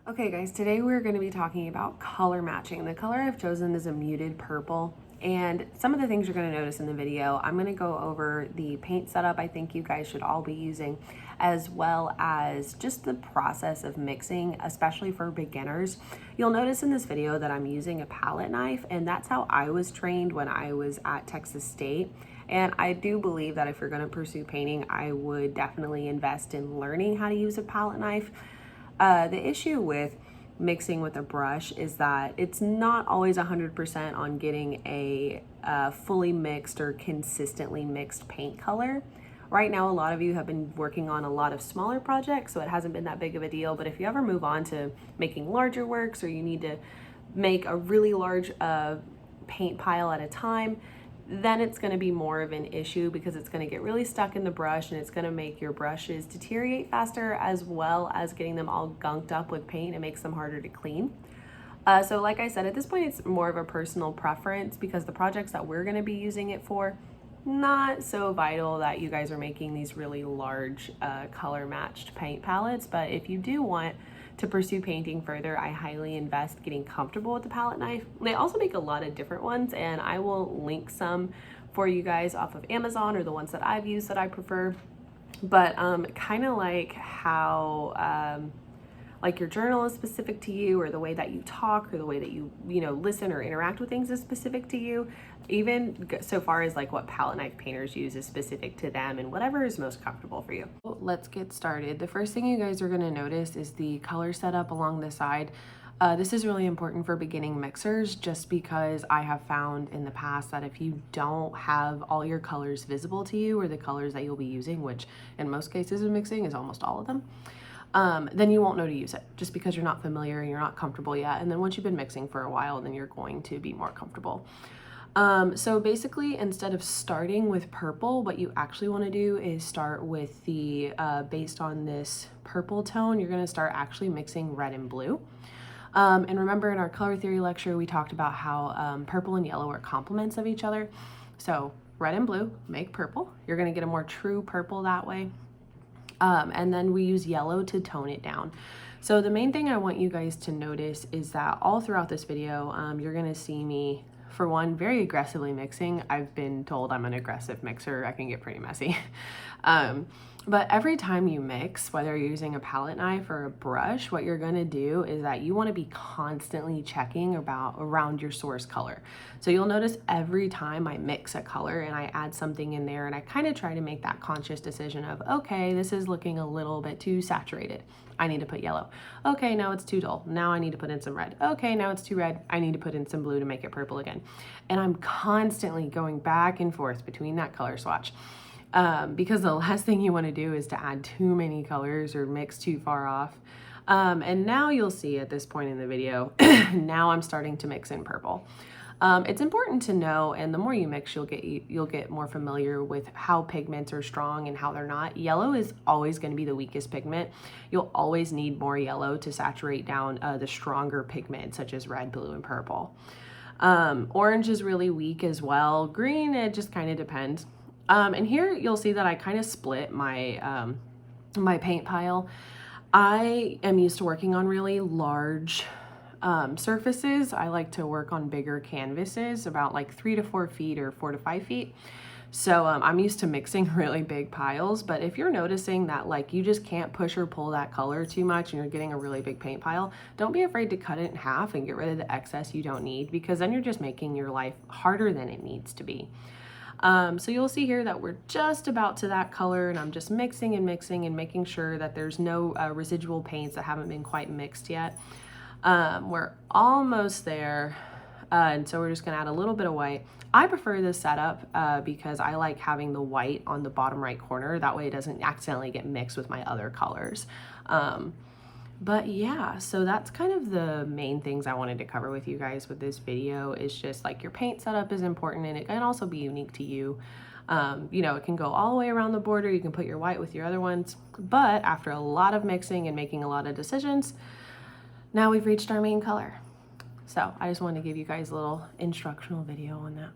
Okay guys, today we're going to be talking about color matching. The color I've chosen is a muted purple, and some of the things you're going to notice in the video, I'm going to go over the paint setup I think you guys should all be using, as well as just the process of mixing, especially for beginners. You'll notice in this video that I'm using a palette knife, and that's how I was trained when I was at Texas State. And I do believe that if you're going to pursue painting, I would definitely invest in learning how to use a palette knife. The issue with mixing with a brush is that it's not always 100% on getting a fully mixed or consistently mixed paint color. Right now, a lot of you have been working on a lot of smaller projects, so it hasn't been that big of a deal. But if you ever move on to making larger works, or you need to make a really large paint pile at a time, then it's going to be more of an issue because it's going to get really stuck in the brush, and it's going to make your brushes deteriorate faster, as well as getting them all gunked up with paint. It makes them harder to clean. So like I said, at this point, it's more of a personal preference because the projects that we're going to be using it for, not so vital that you guys are making these really large color matched paint palettes. But if you do want to pursue painting further, I highly invest getting comfortable with the palette knife. They also make a lot of different ones, and I will link some for you guys off of Amazon, or the ones that I've used that I prefer. But kind of like how like your journal is specific to you, or the way that you talk, or the way that you listen or interact with things is specific to you, even so far as like what palette knife painters use is specific to them, and whatever is most comfortable for you. Let's get started. The first thing you guys are going to notice is the color setup along the side. This is really important for beginning mixers, just because I have found in the past that if you don't have all your colors visible to you, or the colors that you'll be using, which in most cases in mixing is almost all of them, then you won't know to use it, just because you're not familiar and you're not comfortable yet. And then once you've been mixing for a while, then you're going to be more comfortable. So basically, instead of starting with purple, what you actually want to do is start with the, based on this purple tone, you're going to start actually mixing red and blue. And remember, in our color theory lecture, we talked about how purple and yellow are complements of each other. So red and blue make purple. You're going to get a more true purple that way. And then we use yellow to tone it down. So the main thing I want you guys to notice is that all throughout this video, you're going to see me, for one, very aggressively mixing. I've been told I'm an aggressive mixer. I can get pretty messy. But every time you mix, whether you're using a palette knife or a brush, what you're going to do is that you want to be constantly checking around your source color. So you'll notice every time I mix a color and I add something in there, and I kind of try to make that conscious decision of, okay, this is looking a little bit too saturated, I need to put yellow. Okay, now it's too dull, now I need to put in some red. Okay, now it's too red, I need to put in some blue to make it purple again. And I'm constantly going back and forth between that color swatch. Because the last thing you want to do is to add too many colors or mix too far off. And now you'll see at this point in the video, now I'm starting to mix in purple. It's important to know, and the more you mix, you'll get more familiar with how pigments are strong and how they're not. Yellow is always going to be the weakest pigment. You'll always need more yellow to saturate down the stronger pigments, such as red, blue, and purple. Orange is really weak as well. Green, it just kind of depends. And here you'll see that I kind of split my my paint pile. I am used to working on really large surfaces. I like to work on bigger canvases, about like 3 to 4 feet or 4 to 5 feet. So I'm used to mixing really big piles. But if you're noticing that like you just can't push or pull that color too much and you're getting a really big paint pile, don't be afraid to cut it in half and get rid of the excess you don't need, because then you're just making your life harder than it needs to be. So you'll see here that we're just about to that color, and I'm just mixing and mixing and making sure that there's no residual paints that haven't been quite mixed yet. We're almost there, and so we're just gonna add a little bit of white. I prefer this setup because I like having the white on the bottom right corner. That way it doesn't accidentally get mixed with my other colors. But yeah, so that's kind of the main things I wanted to cover with you guys with this video. Is just like your paint setup is important, and it can also be unique to you. It can go all the way around the border. You can put your white with your other ones, but after a lot of mixing and making a lot of decisions, now we've reached our main color. So I just wanted to give you guys a little instructional video on that.